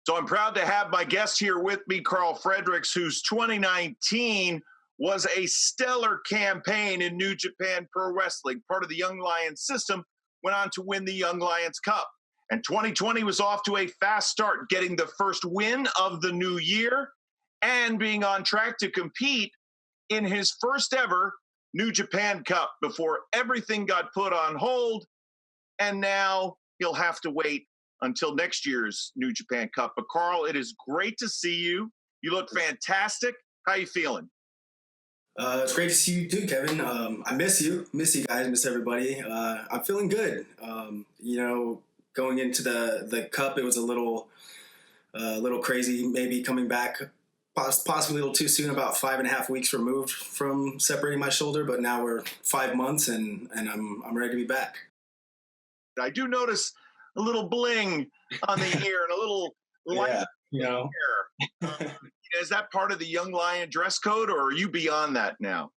So I'm proud to have my guest here with me, Karl Fredericks, whose 2019 was a stellar campaign in New Japan Pro Wrestling. Part of the Young Lions system, went on to win the Young Lions Cup. And 2020 was off to a fast start, getting the first win of the new year and being on track to compete in his first ever New Japan Cup before everything got put on hold. And now he'll have to wait until next year's New Japan Cup. But Karl, it is great to see you. You look fantastic. How you feeling? It's great to see you too, Kevin. I miss you. Miss you guys. Miss everybody. I'm feeling good. Going into the cup, it was a little crazy. Maybe coming back, possibly a little too soon. About 5.5 weeks removed from separating my shoulder, but now we're 5 months, and I'm ready to be back. I do notice a little bling on the ear and a little light hair. Is that part of the Young Lion dress code, or are you beyond that now?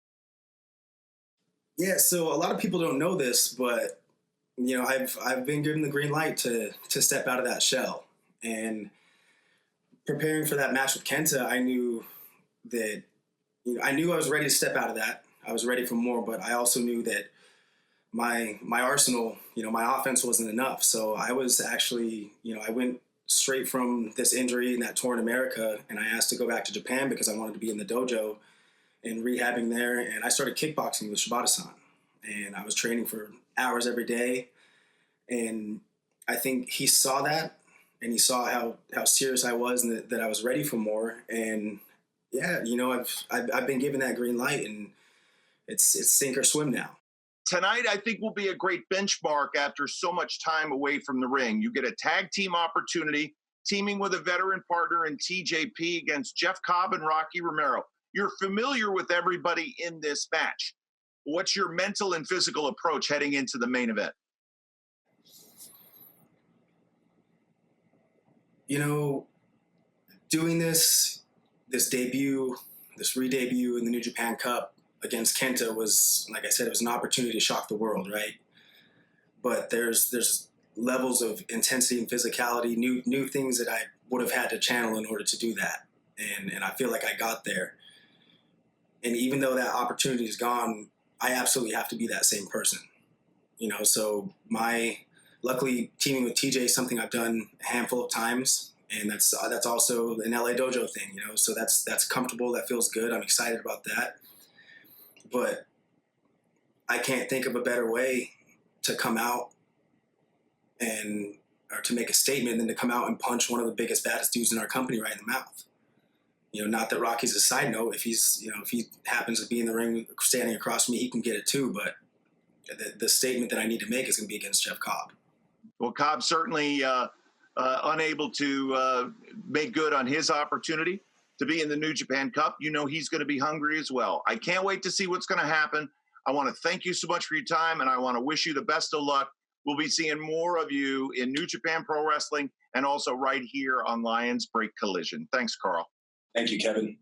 Yeah, so a lot of people don't know this, but I've been given the green light to step out of that shell. And preparing for that match with Kenta, I knew that I was ready to step out of that. I was ready for more, but I also knew that my arsenal, my offense wasn't enough. So I was actually, I went straight from this injury and that tour in America, and I asked to go back to Japan because I wanted to be in the dojo and rehabbing there. And I started kickboxing with Shibata-san, and I was training for hours every day. And I think he saw that, and he saw how serious I was and that I was ready for more. And yeah, I've been given that green light, and it's sink or swim now. Tonight, I think, will be a great benchmark after so much time away from the ring. You get a tag team opportunity, teaming with a veteran partner in TJP against Jeff Cobb and Rocky Romero. You're familiar with everybody in this match. What's your mental and physical approach heading into the main event? Doing this debut, this re-debut in the New Japan Cup against Kenta was, like I said, it was an opportunity to shock the world, right? But there's levels of intensity and physicality, new things that I would have had to channel in order to do that. And I feel like I got there. And even though that opportunity is gone, I absolutely have to be that same person. So luckily teaming with TJ is something I've done a handful of times. And that's also an LA dojo thing, so that's comfortable. That feels good. I'm excited about that. But I can't think of a better way to come out or to make a statement than to come out and punch one of the biggest, baddest dudes in our company right in the mouth. Not that Rocky's a side note. If he happens to be in the ring standing across from me, he can get it too. But the statement that I need to make is going to be against Jeff Cobb. Well, Cobb certainly unable to make good on his opportunity to be in the New Japan Cup. He's going to be hungry as well. I can't wait to see what's going to happen. I want to thank you so much for your time, and I want to wish you the best of luck. We'll be seeing more of you in New Japan Pro Wrestling and also right here on Lions Break Collision. Thanks, Karl. Thank you, Kevin.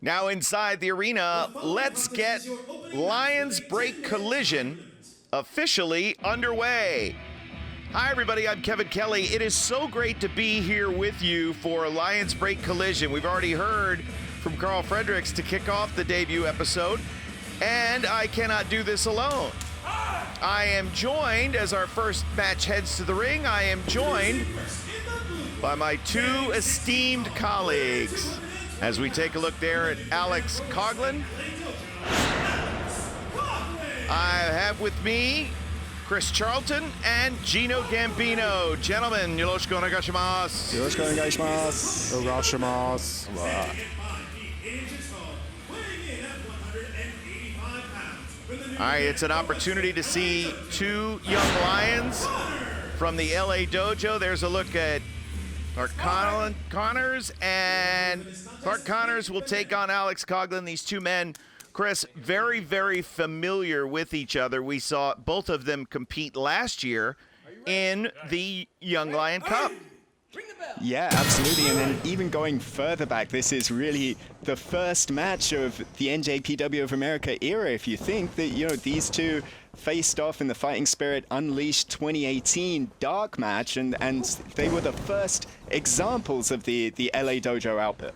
Now inside the arena, let's get Lions Break Collision officially underway. Hi, everybody. I'm Kevin Kelly. It is so great to be here with you for Lions Break Collision. We've already heard from Karl Fredericks to kick off the debut episode, and I cannot do this alone. I am joined, as our first match heads to the ring, I am joined by my two esteemed colleagues. As we take a look there at Alex Coughlin, I have with me Chris Charlton and Gino Gambino. Gentlemen, yoroshiku onegaishimasu. Yoroshiku onegaishimasu. Onegaishimasu. All right, it's an opportunity to see two young lions from the LA dojo. There's a look at Clark Connors, and Clark Connors will take on Alex Coughlin. These two men, Chris, very, very familiar with each other. We saw both of them compete last year in the Young Lion Cup. Yeah, absolutely. And then even going further back, this is really the first match of the NJPW of America era. If you think that, you know, these two faced off in the Fighting Spirit Unleashed 2018 dark match, and they were the first examples of the LA Dojo output.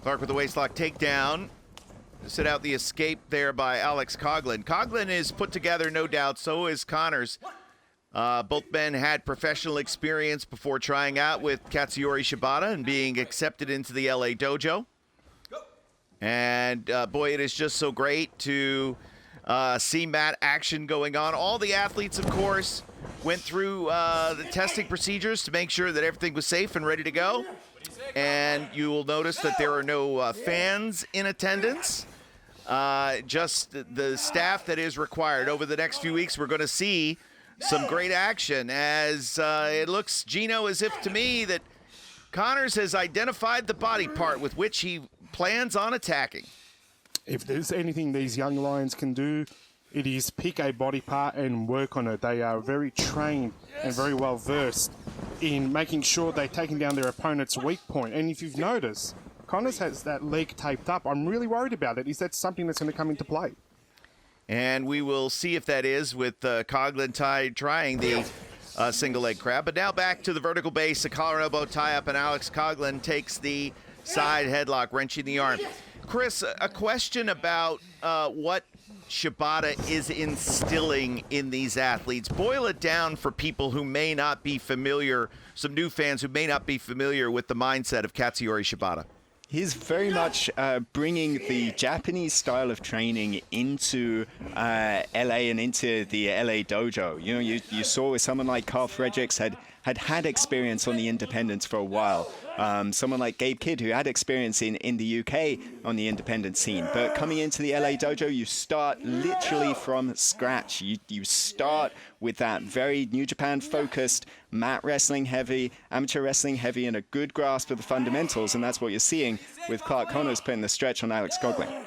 Clark with the waistlock takedown. Sit out the escape there by Alex Coughlin. Coughlin is put together, no doubt. So is Connors. Both men had professional experience before trying out with Katsuyori Shibata and being accepted into the LA dojo. And boy, it is just so great to see mat action going on. All the athletes, of course, went through the testing procedures to make sure that everything was safe and ready to go. And you will notice that there are no fans in attendance. Just the staff that is required. Over the next few weeks, we're going to see some great action, as it looks, Gino, as if to me that Connors has identified the body part with which he plans on attacking. If there's anything these young lions can do, it is pick a body part and work on it. They are very trained and very well versed in making sure they're taking down their opponent's weak point. And if you've noticed, Connors has that leg taped up. I'm really worried about it. Is that something that's going to come into play? And we will see if that is with Coughlin trying the single leg crab. But now back to the vertical base, a collar and elbow tie-up, and Alex Coughlin takes the side headlock, wrenching the arm. Chris, a question about what Shibata is instilling in these athletes. Boil it down for people who may not be familiar, some new fans who may not be familiar with the mindset of Katsuyori Shibata. He's very much bringing the Japanese style of training into LA and into the LA dojo. You know, you saw with someone like Karl Fredericks had experience on the independents for a while. Someone like Gabe Kidd, who had experience in the UK on the independent scene. But coming into the LA dojo, you start literally from scratch. You start with that very New Japan focused, mat wrestling heavy, amateur wrestling heavy, and a good grasp of the fundamentals. And that's what you're seeing with Clark Connors putting the stretch on Alex Coughlin.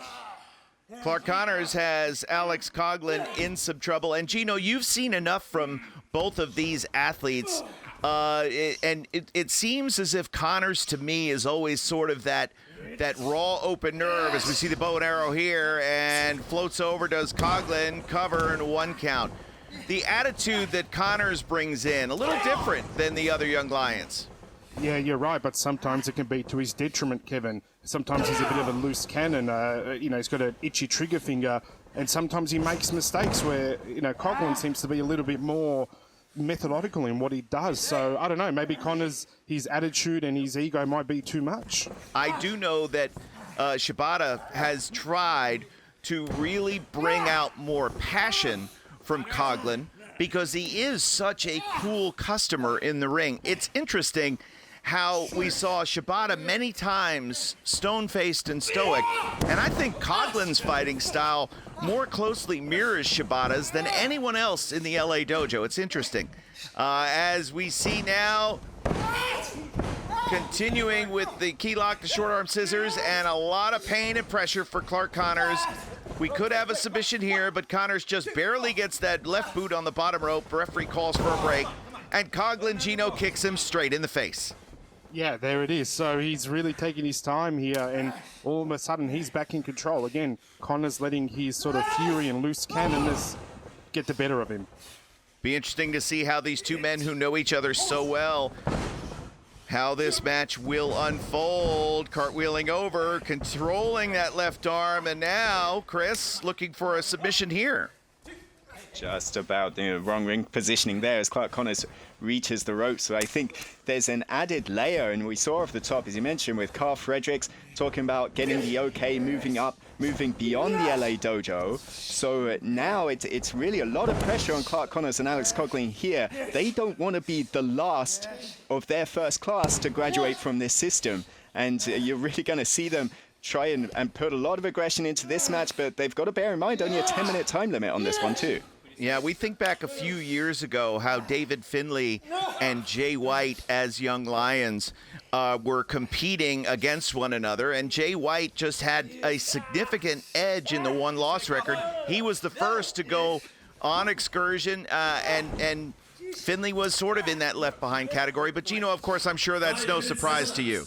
Clark Connors has Alex Coughlin in some trouble. And Gino, you've seen enough from both of these athletes. It seems as if Connors, to me, is always sort of that raw open nerve, as we see the bow and arrow here, and floats over, does Coughlin, cover, and 1 count. The attitude that Connors brings in, a little different than the other young lions. Yeah, you're right, but sometimes it can be to his detriment, Kevin. Sometimes he's a bit of a loose cannon. He's got an itchy trigger finger, and sometimes he makes mistakes where, Coughlin seems to be a little bit more methodical in what he does. So I don't know, maybe Connors, his attitude and his ego might be too much. I do know that Shibata has tried to really bring out more passion from Coughlin because he is such a cool customer in the ring. It's interesting how we saw Shibata many times stone-faced and stoic, and I think Coughlin's fighting style more closely mirrors Shibata's than anyone else in the LA dojo. It's interesting. As we see now, continuing with the key lock, the short arm scissors, and a lot of pain and pressure for Clark Connors. We could have a submission here, but Connors just barely gets that left boot on the bottom rope. The referee calls for a break, and Coughlin Gino kicks him straight in the face. Yeah, there it is. So he's really taking his time here, and all of a sudden he's back in control. Again, Connor's letting his sort of fury and loose cannonness get the better of him. Be interesting to see how these two men who know each other so well, how this match will unfold. Cartwheeling over, controlling that left arm, and now Chris looking for a submission here. Just about the wrong ring positioning there as Clark Connors reaches the ropes. So I think there's an added layer, and we saw off the top, as you mentioned, with Karl Fredericks talking about getting the okay, moving up, moving beyond the LA dojo. So now it's really a lot of pressure on Clark Connors and Alex Coughlin here. They don't want to be the last of their first class to graduate from this system. And you're really going to see them try and put a lot of aggression into this match, but they've got to bear in mind only a 10-minute time limit on this one too. Yeah, we think back a few years ago how David Finley and Jay White as young Lions were competing against one another, and Jay White just had a significant edge in the one-loss record. He was the first to go on excursion, and Finley was sort of in that left-behind category. But, Gino, of course, I'm sure that's no surprise to you.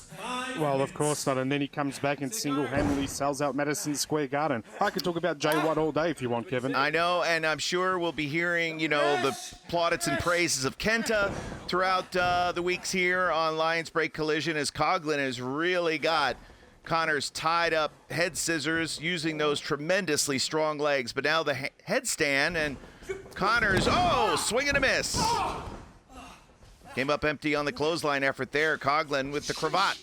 Well, of course not. And then he comes back and single-handedly sells out Madison Square Garden. I could talk about Jay White all day if you want, Kevin. I know, and I'm sure we'll be hearing, the plaudits and praises of Kenta throughout the weeks here on Lions Break Collision, as Coughlin has really got Connors tied up head scissors using those tremendously strong legs. But now the headstand, and Connors, swing and a miss. Came up empty on the clothesline effort there. Coughlin with the cravat.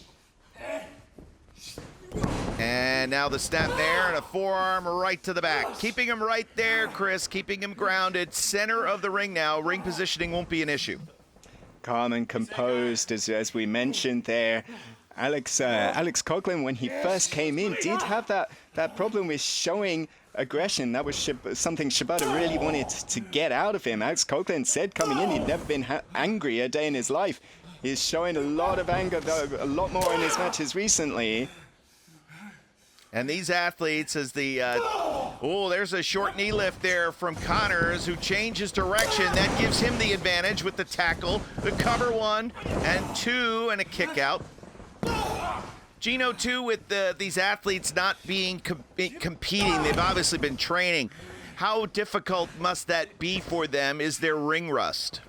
And now the snap there, and a forearm right to the back. Keeping him right there, Chris, keeping him grounded. Center of the ring now. Ring positioning won't be an issue. Calm and composed, as we mentioned there. Alex Coughlin, when he first came in, did have that problem with showing aggression. That was something Shibata really wanted to get out of him. Alex Coughlin said coming in he'd never been angry a day in his life. He's showing a lot of anger, though, a lot more in his matches recently. And these athletes, as there's a short knee lift there from Connors, who changes direction. That gives him the advantage with the tackle, the cover 1 and 2, and a kick out. Gino, too, with these athletes not being competing, they've obviously been training. How difficult must that be for them? Is there ring rust?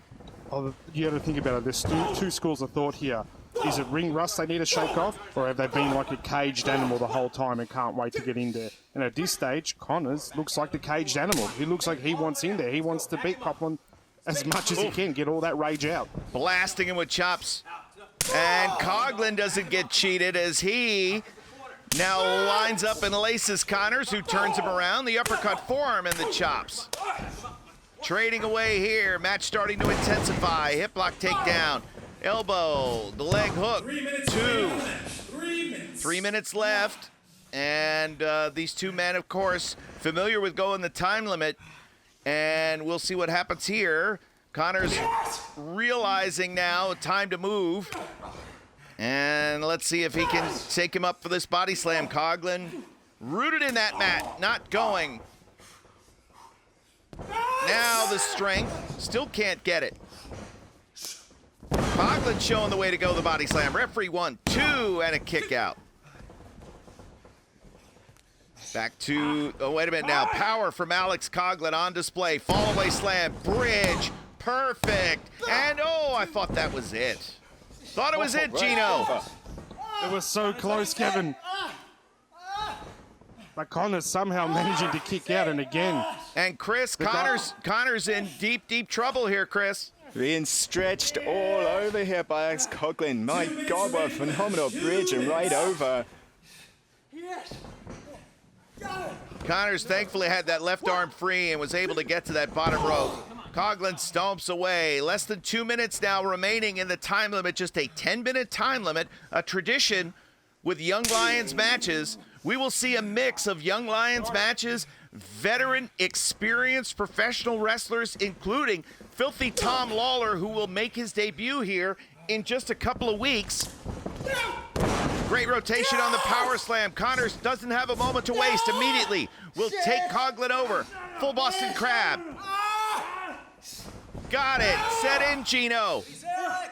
Oh, you got to think about it. There's two schools of thought here. Is it ring rust they need to shake off, or have they been like a caged animal the whole time and can't wait to get in there? And at this stage, Connors looks like the caged animal. He looks like he wants in there. He wants to beat Coughlin as much as he can, get all that rage out. Blasting him with chops. And Coughlin doesn't get cheated as he now lines up and laces Connors, who turns him around. The uppercut forearm and the chops. Trading away here. Match starting to intensify. Hip lock takedown. Elbow, the leg hook, 2. 3 minutes left. And these two men, of course, familiar with going the time limit. And we'll see what happens here. Connors realizing now, time to move. And let's see if he can take him up for this body slam. Coughlin rooted in that mat, not going. Now the strength, still can't get it. Coughlin showing the way to go, the body slam. Referee 1, 2, and a kick out. Back to, wait a minute now. Power from Alex Coughlin on display. Fall away slam, bridge, perfect. And I thought that was it. Thought it was it, Gino. It was so close, Kevin. But Connors somehow managing to kick out, and again. And Chris, Connors in deep trouble here, Chris. Being stretched all over here by Alex Coughlin. My God, what a phenomenal bridge, and right over. Connors thankfully had that left arm free and was able to get to that bottom rope. Coughlin stomps away. Less than 2 minutes now remaining in the time limit, just a 10-minute time limit, a tradition with Young Lions matches. We will see a mix of Young Lions matches, veteran, experienced professional wrestlers, including Filthy Tom Lawler, who will make his debut here in just a couple of weeks. Great rotation on the power slam. Connors doesn't have a moment to waste. Immediately will take Coughlin over. Full Boston Crab. Got it. Set in, Gino.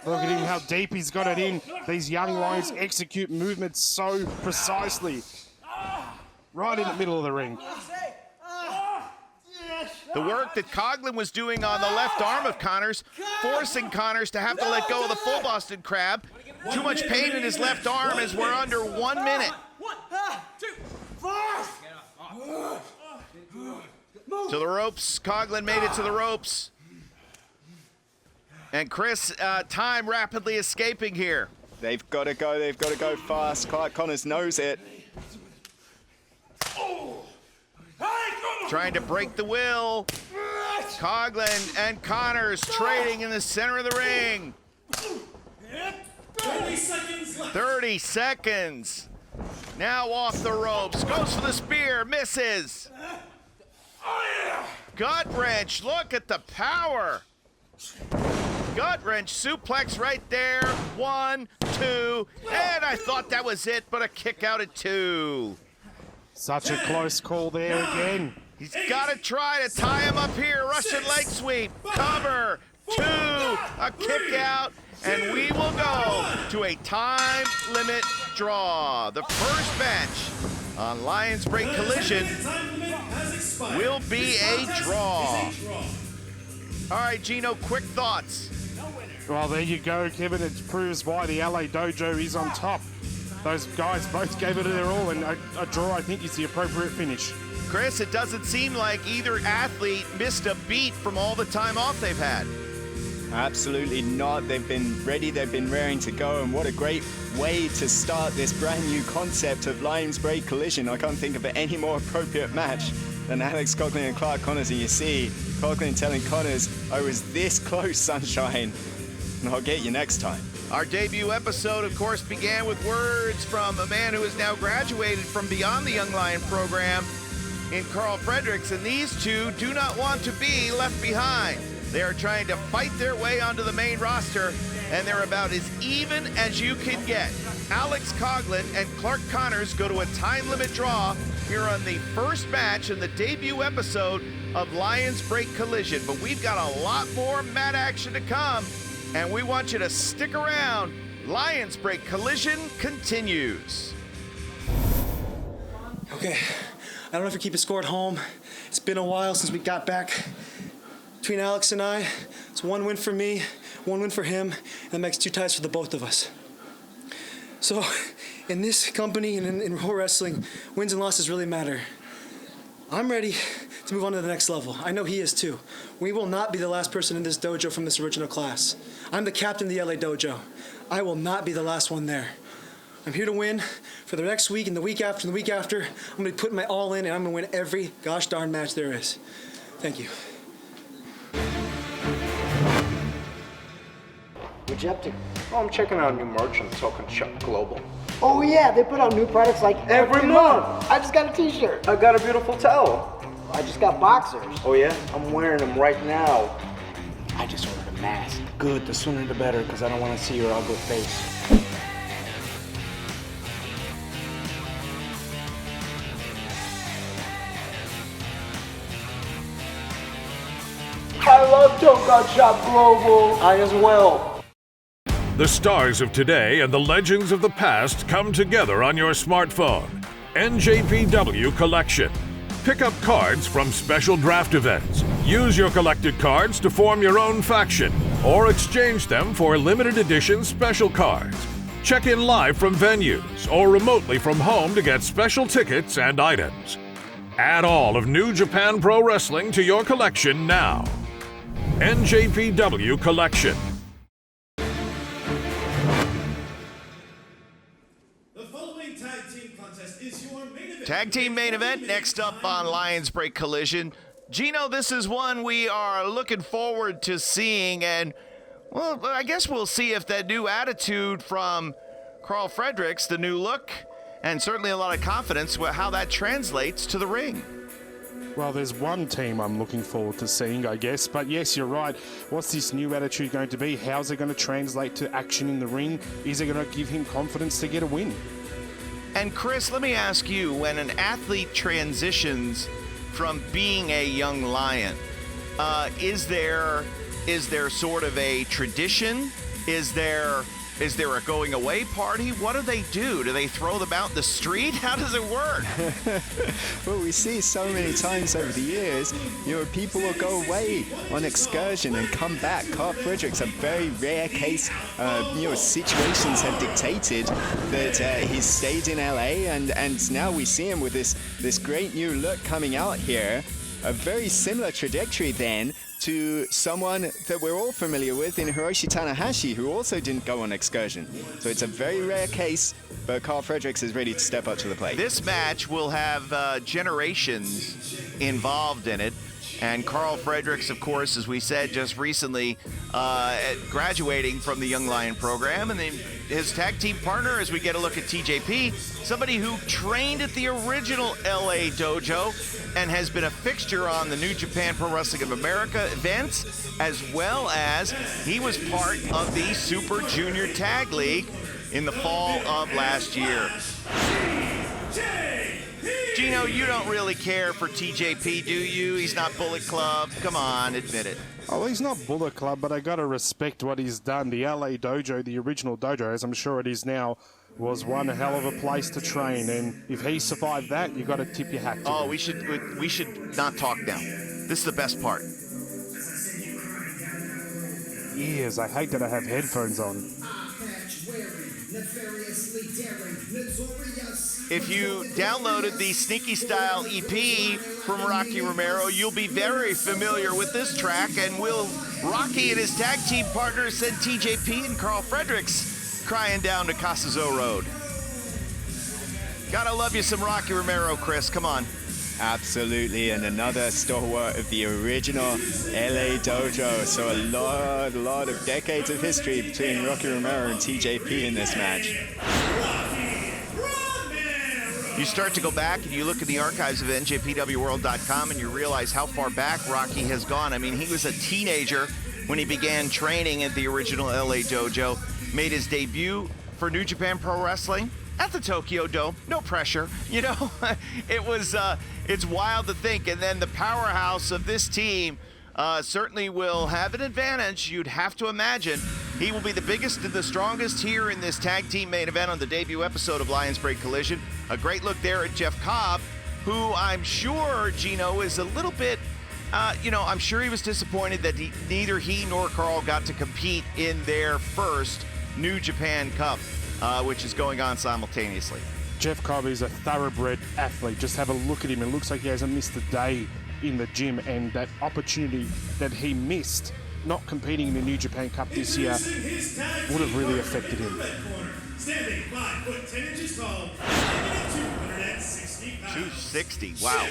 Look at him, how deep he's got it in. These young Lions execute movements so precisely. Right in the middle of the ring. The work that Coughlin was doing on the left arm of Connors, forcing Connors to have to let go of the full Boston Crab. Too much pain in his left arm as we're under 1 minute. 1, 2, 4. To the ropes. Coughlin made it to the ropes. And Chris, time rapidly escaping here. They've got to go fast. Connors knows it. Trying to break the will. Coughlin and Connors trading in the center of the ring. 30 seconds left. 30 seconds. Now off the ropes, goes for the spear, misses. Gut wrench, look at the power. Gut wrench suplex right there. 1, 2, and I thought that was it, but a kick out at 2. Such a close call there again. He's got to try to tie him up here. Russian leg sweep, cover, 2, a kick out, and we will go to a time limit draw. The first match on Lions Break Collision will be a draw. All right, Gino, quick thoughts. Well, there you go, Kevin. It proves why the LA Dojo is on top. Those guys both gave it their all, and a draw, I think, is the appropriate finish. Chris, it doesn't seem like either athlete missed a beat from all the time off they've had. Absolutely not. They've been ready, they've been raring to go, and what a great way to start this brand new concept of Lions Break Collision. I can't think of any more appropriate match than Alex Coughlin and Clark Connors, and you see Coughlin telling Connors, I was this close, Sunshine, and I'll get you next time. Our debut episode, of course, began with words from a man who has now graduated from beyond the Young Lion program in Karl Fredericks, and these two do not want to be left behind. They are trying to fight their way onto the main roster, and they're about as even as you can get. Alex Coughlin and Clark Connors go to a time limit draw here on the first match in the debut episode of Lions Break Collision. But we've got a lot more mat action to come, and we want you to stick around. Lions Break Collision continues. Okay, I don't know if you keep a score at home. It's been a while since we got back. Between Alex and I, it's 1 win for me, 1 win for him, and that makes 2 ties for the both of us. So, in this company and in pro wrestling, wins and losses really matter. I'm ready to move on to the next level. I know he is too. We will not be the last person in this dojo from this original class. I'm the captain of the LA dojo. I will not be the last one there. I'm here to win for the next week and the week after and the week after. I'm gonna be putting my all in, and I'm gonna win every gosh darn match there is. Thank you. What'd you up to? Oh, I'm checking out new merch on Token Shop Global. Oh yeah, they put out new products like every month. I just got a t-shirt. I got a beautiful towel. I just got boxers. Oh yeah? I'm wearing them right now. I just ordered a mask. Good, the sooner the better, because I don't want to see your ugly face. I love Token Shop Global. I as well. The stars of today and the legends of the past come together on your smartphone. NJPW Collection. Pick up cards from special draft events. Use your collected cards to form your own faction, or exchange them for limited edition special cards. Check in live from venues or remotely from home to get special tickets and items. Add all of New Japan Pro Wrestling to your collection now. NJPW Collection. Tag team main event next up on Lions Break Collision. Gino, this is one we are looking forward to seeing, and well, I guess we'll see if that new attitude from Karl Fredericks, the new look, and certainly a lot of confidence, how that translates to the ring. Well, there's one team I'm looking forward to seeing, I guess. But yes, you're right. What's this new attitude going to be? How's it going to translate to action in the ring? Is it going to give him confidence to get a win? And Chris, let me ask you, when an athlete transitions from being a young lion, is there sort of a tradition? Is there a going away party? What do they do? Do they throw them out in the street? How does it work? Well, we see so many times over the years, people will go away on excursion and come back. Karl Fredericks, a very rare case, situations have dictated that he stayed in LA, and now we see him with this great new look coming out here. A very similar trajectory then to someone that we're all familiar with in Hiroshi Tanahashi, who also didn't go on excursion. So it's a very rare case, but Karl Fredericks is ready to step up to the plate. This match will have generations involved in it. And Karl Fredericks, of course, as we said just recently, graduating from the Young Lion program. And then his tag team partner, as we get a look at TJP, somebody who trained at the original LA dojo and has been a fixture on the New Japan Pro Wrestling of America events, as well as he was part of the Super Junior Tag League in the fall of last year. Gino, you don't really care for TJP, do you? He's not Bullet Club. Come on, admit it. Oh, he's not Bullet Club, but I got to respect what he's done. The LA dojo, the original dojo, as I'm sure it is now, was one hell of a place to train. And if he survived that, you got to tip your hat to him. We should not talk now. This is the best part. Yes, I hate that I have headphones on. If you downloaded the Sneaky Style EP from Rocky Romero, you'll be very familiar with this track. And Rocky and his tag team partners send TJP and Karl Fredericks crying down to Casazo Road. Gotta love you some Rocky Romero, Chris. Come on. Absolutely, and another stalwart of the original LA dojo. So a lot of decades of history between Rocky Romero and TJP in this match. You start to go back and you look at the archives of njpwworld.com and you realize how far back Rocky has gone. I mean, he was a teenager when he began training at the original LA dojo, made his debut for New Japan Pro Wrestling at the Tokyo Dome. No pressure, you know. It's wild to think. And then the powerhouse of this team certainly will have an advantage. You'd have to imagine he will be the biggest and the strongest here in this tag team main event on the debut episode of Lions Break Collision. A great look there at Jeff Cobb, who I'm sure, Gino, is a little bit, I'm sure he was disappointed that neither he nor Karl got to compete in their first New Japan Cup, which is going on simultaneously. Jeff Cobb is a thoroughbred athlete. Just have a look at him. It looks like he hasn't missed a day in the gym, and that opportunity that he missed not competing in the New Japan Cup this year would have really affected him. Standing 5 foot 10 inches tall, 260 pounds. 260, wow.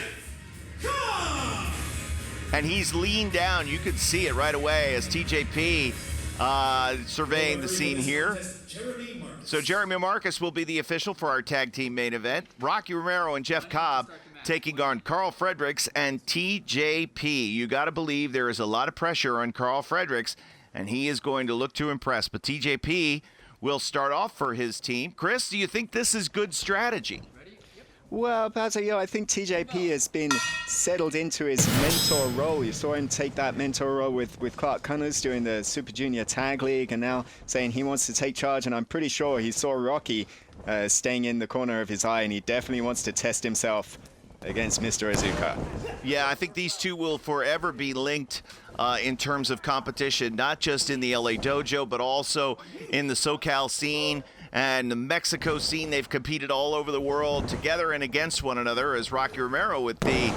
And he's leaned down. You could see it right away as TJP surveying the scene here. So Jeremy Marcus will be the official for our tag team main event. Rocky Romero and Jeff Cobb taking on Karl Fredericks and TJP. You got to believe there is a lot of pressure on Karl Fredericks, and he is going to look to impress. But TJP will start off for his team. Chris, do you think this is good strategy? Well, Pazzo, I think TJP has been settled into his mentor role. You saw him take that mentor role with Clark Connors during the Super Junior Tag League, and now saying he wants to take charge. And I'm pretty sure he saw Rocky staying in the corner of his eye, and he definitely wants to test himself against Mr. Iizuka. Yeah, I think these two will forever be linked in terms of competition, not just in the LA dojo, but also in the SoCal scene and the Mexico scene. They've competed all over the world together and against one another, as Rocky Romero with the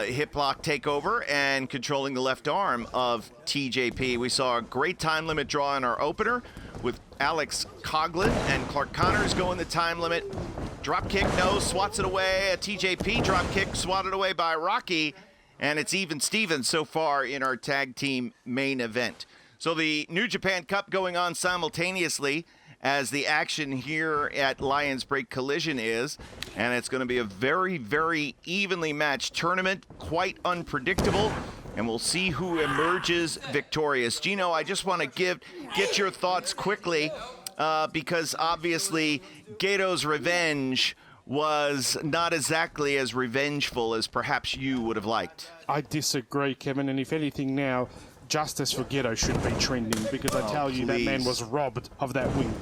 hip lock takeover and controlling the left arm of TJP. We saw a great time limit draw in our opener with Alex Coughlin and Clark Connors going the time limit. Drop kick, no, swats it away. A TJP drop kick swatted away by Rocky, and it's even Stevens so far in our tag team main event. So the New Japan Cup going on simultaneously as the action here at Lions Break Collision is, and it's going to be a very, very evenly matched tournament, quite unpredictable, and we'll see who emerges victorious. Gino, I just want to get your thoughts quickly, because obviously Gato's revenge was not exactly as revengeful as perhaps you would have liked. I disagree, Kevin, and if anything now, justice for Gato should be trending, because I tell you, that man was robbed of that win.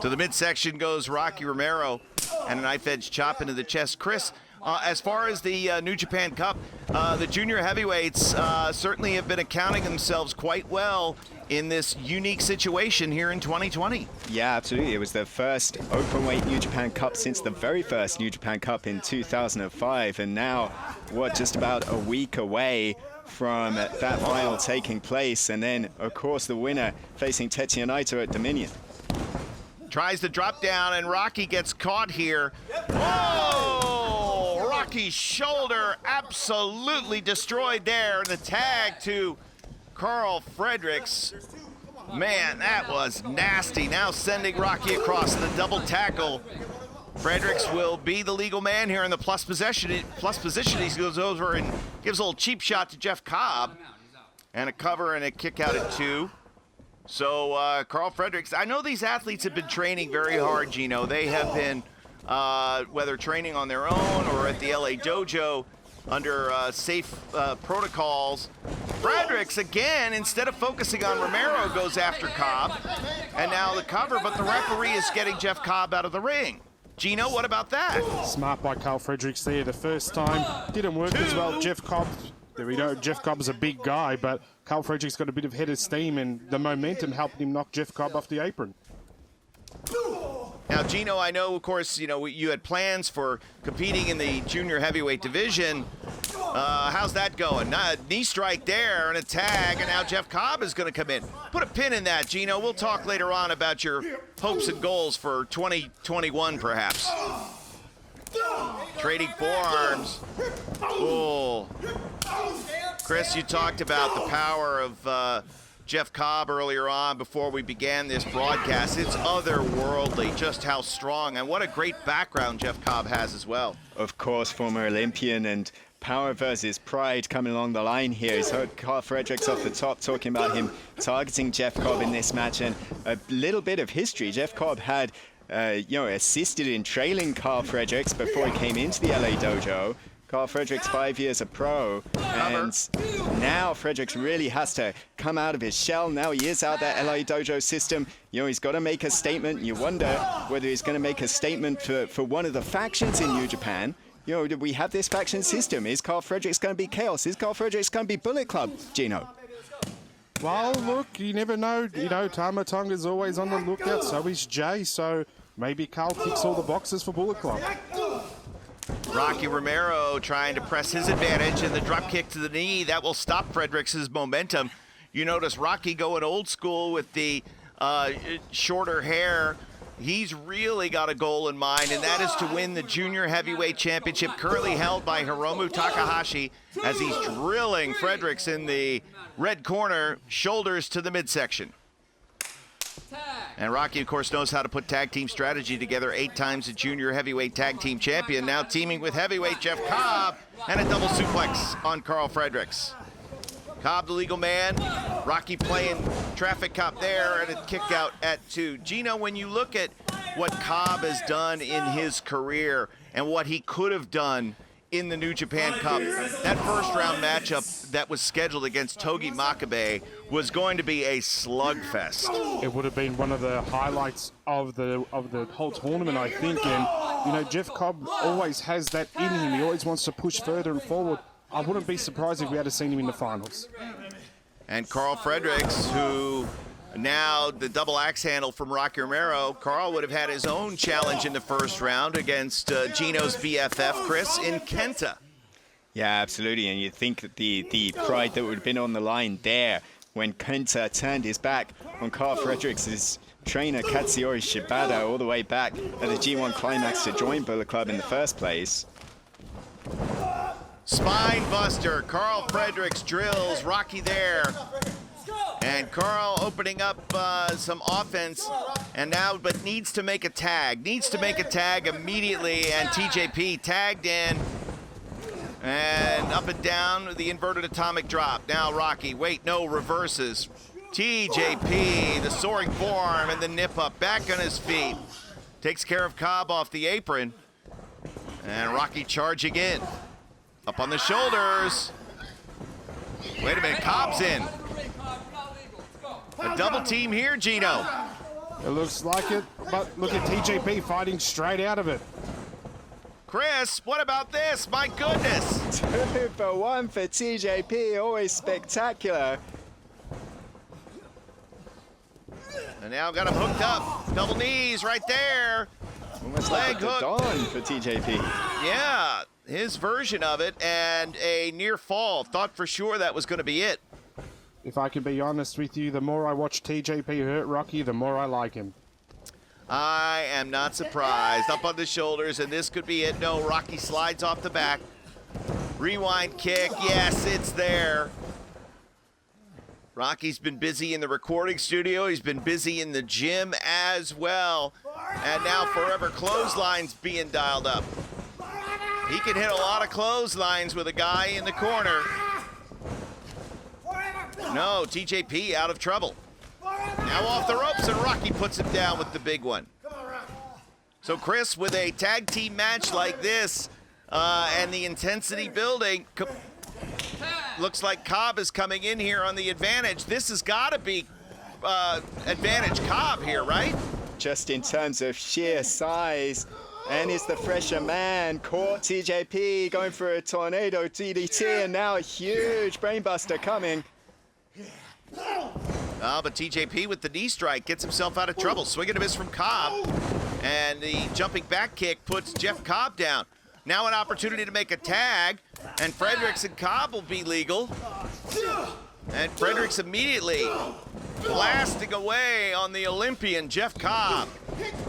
To the midsection goes Rocky Romero, and a knife-edge chop into the chest. Chris, as far as the New Japan Cup, the junior heavyweights certainly have been accounting themselves quite well in this unique situation here in 2020. Yeah, absolutely. It was the first openweight New Japan Cup since the very first New Japan Cup in 2005, and now, just about a week away from that final taking place, and then, of course, the winner facing Tetsuya Naito at Dominion. Tries to drop down, and Rocky gets caught here. Whoa! Rocky's shoulder absolutely destroyed there. The tag to Karl Fredericks. Man, that was nasty. Now sending Rocky across the double tackle. Fredericks will be the legal man here in the plus position. He goes over and gives a little cheap shot to Jeff Cobb. And a cover and a kick out at 2. So Karl Fredericks, I know these athletes have been training very hard, Gino. They have been, whether training on their own or at the LA Dojo, under safe protocols. Fredericks, again, instead of focusing on Romero, goes after Cobb. And now the cover, but the referee is getting Jeff Cobb out of the ring. Gino, what about that? Smart by Karl Fredericks there. The first time didn't work as well. Jeff Cobb, there we go. Jeff Cobb's a big guy, but Karl Fredericks got a bit of head of steam, and the momentum helped him knock Jeff Cobb off the apron. Now, Gino, I know, of course, you had plans for competing in the junior heavyweight division. How's that going? Knee strike there and a tag, and now Jeff Cobb is going to come in. Put a pin in that, Gino. We'll talk later on about your hopes and goals for 2021, perhaps. Trading forearms. Oh. Chris, you talked about the power of Jeff Cobb earlier on before we began this broadcast. It's otherworldly just how strong and what a great background Jeff Cobb has as well. Of course, former Olympian, and power versus pride coming along the line here. He's heard Karl Fredericks off the top talking about him targeting Jeff Cobb in this match, and a little bit of history. Jeff Cobb had assisted in trailing Karl Fredericks before he came into the LA Dojo. Karl Fredericks, 5 years a pro, and now Fredericks really has to come out of his shell. Now he is out that LA Dojo system. He's got to make a statement. You wonder whether he's going to make a statement for one of the factions in New Japan. We have this faction system. Is Karl Fredericks going to be Chaos? Is Karl Fredericks going to be Bullet Club, Gino? Well, look, you never know. Tama Tonga's always on the lookout, so is Jay, so maybe Karl ticks all the boxes for Bullet Club. Rocky Romero trying to press his advantage, and the drop kick to the knee that will stop Fredericks' momentum. You notice Rocky going old school with the shorter hair. He's really got a goal in mind, and that is to win the junior heavyweight championship currently held by Hiromu Takahashi, as he's drilling Fredericks in the red corner, shoulders to the midsection. And Rocky, of course, knows how to put tag team strategy together. 8 times a junior heavyweight tag team champion, now teaming with heavyweight Jeff Cobb, and a double suplex on Karl Fredericks. Cobb, the legal man. Rocky playing traffic cop there, and a kick out at 2. Gino, when you look at what Cobb has done in his career and what he could have done in the New Japan Cup, that first round matchup that was scheduled against Togi Makabe was going to be a slugfest. It would have been one of the highlights of the whole tournament, I think. And Jeff Cobb always has that in him. He always wants to push further and forward. I wouldn't be surprised if we had seen him in the finals. And Karl Fredericks, who now the double axe handle from Rocky Romero. Karl would have had his own challenge in the first round against Gino's BFF, Chris, in Kenta. Yeah, absolutely. And you'd think that the pride that would have been on the line there when Kenta turned his back on Karl Fredericks' trainer Katsuyori Shibata all the way back at the G1 Climax to join Bullet Club in the first place. Spine buster. Karl Fredericks drills Rocky there. And Karl opening up some offense, and now, but needs to make a tag. Needs to make a tag immediately, and TJP tagged in. And up and down, the inverted atomic drop. Now Rocky, wait, no, reverses. TJP, the soaring forearm and the nip up, back on his feet. Takes care of Cobb off the apron. And Rocky charging in. Up on the shoulders. Wait a minute, Cobb's in. A double team here, Gino. It looks like it, but look at TJP fighting straight out of it. Chris, what about this? My goodness. 2 for 1 for TJP, always spectacular. And now got him hooked up. Double knees right there. Almost leg like a hook. dawn for TJP. Yeah, his version of it, and a near fall. Thought for sure that was going to be it. If I can be honest with you, the more I watch TJP hurt Rocky, the more I like him. I am not surprised. Up on the shoulders, and this could be it. No, Rocky slides off the back. Rewind kick. Yes, it's there. Rocky's been busy in the recording studio. He's been busy in the gym as well. And now Forever Clothesline's being dialed up. He can hit a lot of clotheslines with a guy in the corner. No, TJP out of trouble. Now off the ropes, and Rocky puts him down with the big one. So Chris, with a tag team match like this, and the intensity building, looks like Cobb is coming in here on the advantage. This has got to be advantage Cobb here, right? Just in terms of sheer size. And is the fresher man. Caught TJP going for a tornado DDT, and now a huge brainbuster coming. Oh, but TJP with the knee strike gets himself out of trouble. Swing and a miss from Cobb. And the jumping back kick puts Jeff Cobb down. Now an opportunity to make a tag, and Fredericks and Cobb will be legal. And Fredericks immediately blasting away on the Olympian Jeff Cobb.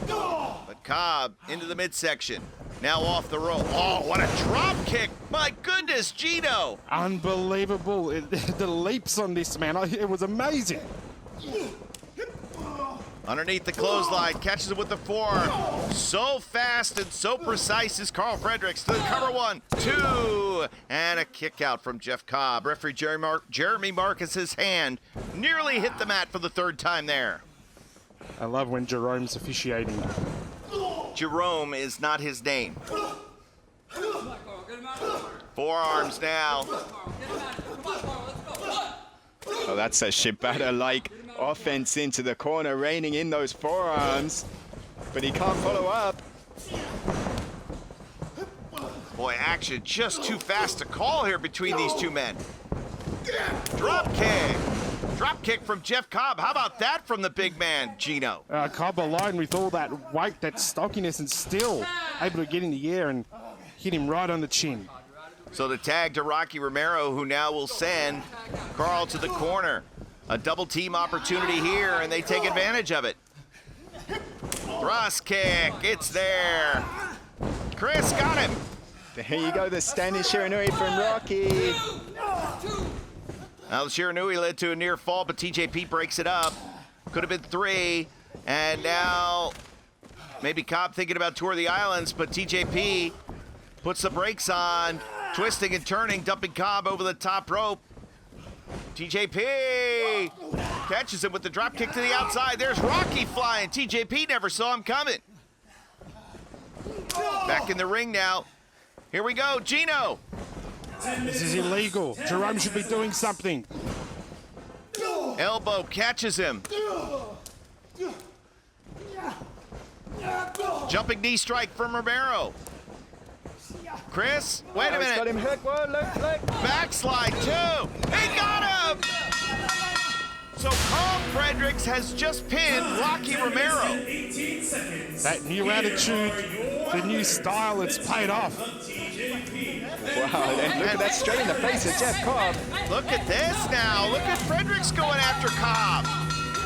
But Cobb into the midsection. Now off the rope. Oh, what a drop kick. My goodness, Gino. Unbelievable. The leaps on this, man. It was amazing. Underneath the clothesline, catches it with the forearm. So fast and so precise is Karl Fredericks to the cover. 1, 2, and a kick out from Jeff Cobb. Referee Jeremy Marcus's hand nearly hit the mat for the third time there. I love when Jerome's officiating. Jerome is not his name. Forearms now. Oh, that's a Shibata-like offense into the corner, reining in those forearms. But he can't follow up. Boy, action just too fast to call here between these two men. Drop kick. Drop kick from Jeff Cobb. How about that from the big man, Gino? Cobb alone with all that weight, that stockiness, and still able to get in the air and hit him right on the chin. So the tag to Rocky Romero, who now will send Karl to the corner. A double team opportunity here, and they take advantage of it. Thrust kick, it's there. Chris got him. There you go, the standing Shiranui from Rocky. Now the Shiranui led to a near fall, but TJP breaks it up. Could have been 3, and now maybe Cobb thinking about Tour of the Islands, but TJP puts the brakes on, twisting and turning, dumping Cobb over the top rope. TJP catches him with the drop kick to the outside. There's Rocky flying. TJP never saw him coming. Back in the ring now. Here we go, Gino. This is illegal. Jerome should be doing something. Elbow catches him. Jumping knee strike from Romero. Chris, wait a minute. Got him hooked. Whoa, look. Backslide too. He got him. So Karl Fredericks has just pinned Rocky Romero. That new attitude, the new style, it's paid off. Wow, and look at that straight in the face of Jeff Cobb. Look at this now. Look at Fredericks going after Cobb.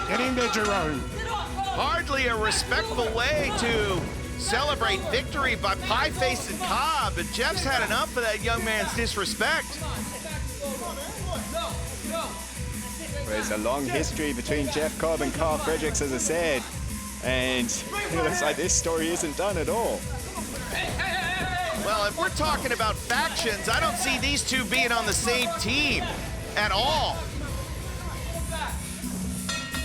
Get in there, Jerome. Hardly a respectful way to celebrate victory by pie-facing Cobb, but Jeff's had enough of that young man's disrespect. There's a long history between Jeff Cobb and Karl Fredericks, as I said, and it looks like this story isn't done at all. Well, if we're talking about factions, I don't see these two being on the same team at all.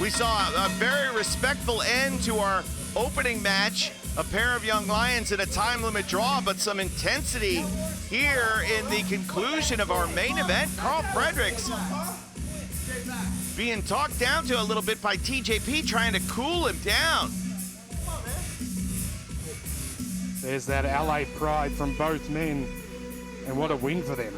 We saw a very respectful end to our opening match, a pair of young lions in a time limit draw, but some intensity here in the conclusion of our main event. Karl Fredericks being talked down to a little bit by TJP, trying to cool him down. There's that LA pride from both men, and what a win for them.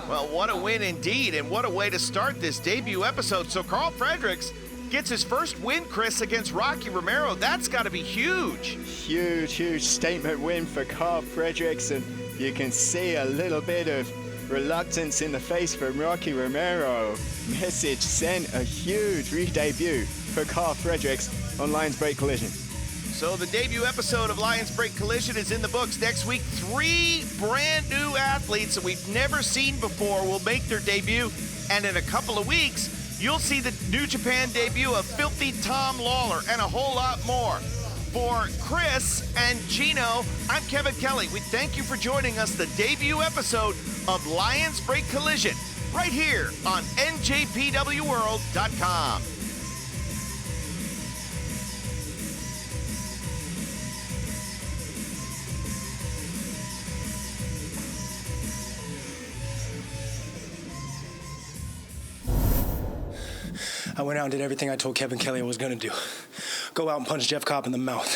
Well, what a win indeed, and what a way to start this debut episode. So Karl Fredericks gets his first win, Chris, against Rocky Romero. That's got to be huge. Huge statement win for Karl Fredericks, and you can see a little bit of reluctance in the face from Rocky Romero. Message sent, a huge re-debut for Karl Fredericks. on Lions Break Collision. So the debut episode of Lions Break Collision is in the books. Next week, 3 brand new athletes that we've never seen before will make their debut. And in a couple of weeks, you'll see the New Japan debut of Filthy Tom Lawler and a whole lot more. For Chris and Gino, I'm Kevin Kelly. We thank you for joining us, the debut episode of Lions Break Collision, right here on njpwworld.com. I went out and did everything I told Kevin Kelly I was going to do. Go out and punch Jeff Cobb in the mouth.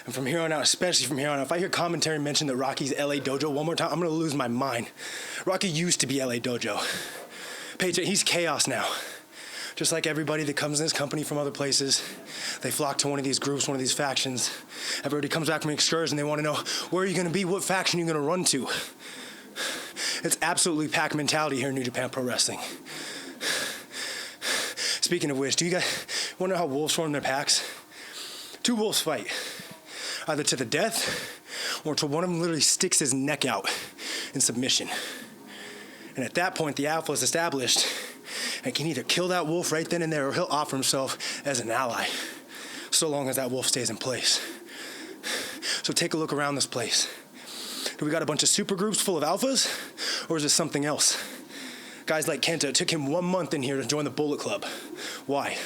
And from here on out, especially from here on out, if I hear commentary mention that Rocky's LA Dojo one more time, I'm going to lose my mind. Rocky used to be LA Dojo. He's chaos now. Just like everybody that comes in this company from other places, they flock to one of these groups, one of these factions. Everybody comes back from an excursion, they want to know, where are you going to be? What faction are you going to run to? It's absolutely pack mentality here in New Japan Pro Wrestling. Speaking of which, do you guys wonder how wolves form their packs? 2 wolves fight, either to the death or till one of them literally sticks his neck out in submission. And at that point, the alpha is established and can either kill that wolf right then and there or he'll offer himself as an ally, so long as that wolf stays in place. So take a look around this place. Do we got a bunch of super groups full of alphas, or is it something else? Guys like Kenta, it took him 1 month in here to join the Bullet Club. Why?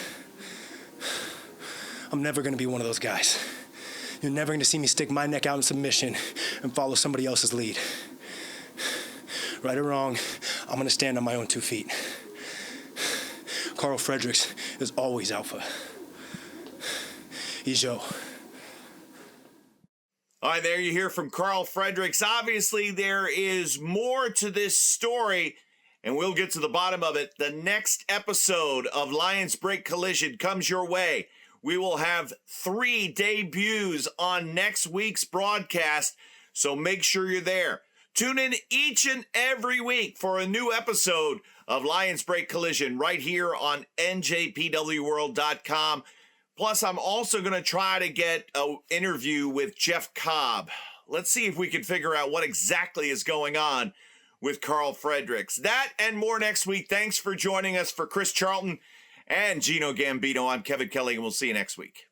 I'm never going to be one of those guys. You're never going to see me stick my neck out in submission and follow somebody else's lead. Right or wrong, I'm going to stand on my own 2 feet. Karl Fredericks is always alpha. He's Joe. All right, there you hear from Karl Fredericks. Obviously, there is more to this story, and we'll get to the bottom of it. The next episode of Lions Break Collision comes your way. We will have 3 debuts on next week's broadcast, so make sure you're there. Tune in each and every week for a new episode of Lions Break Collision right here on njpwworld.com. Plus, I'm also going to try to get an interview with Jeff Cobb. Let's see if we can figure out what exactly is going on with Karl Fredericks. That and more next week. Thanks for joining us. For Chris Charlton and Gino Gambino, I'm Kevin Kelly, and we'll see you next week.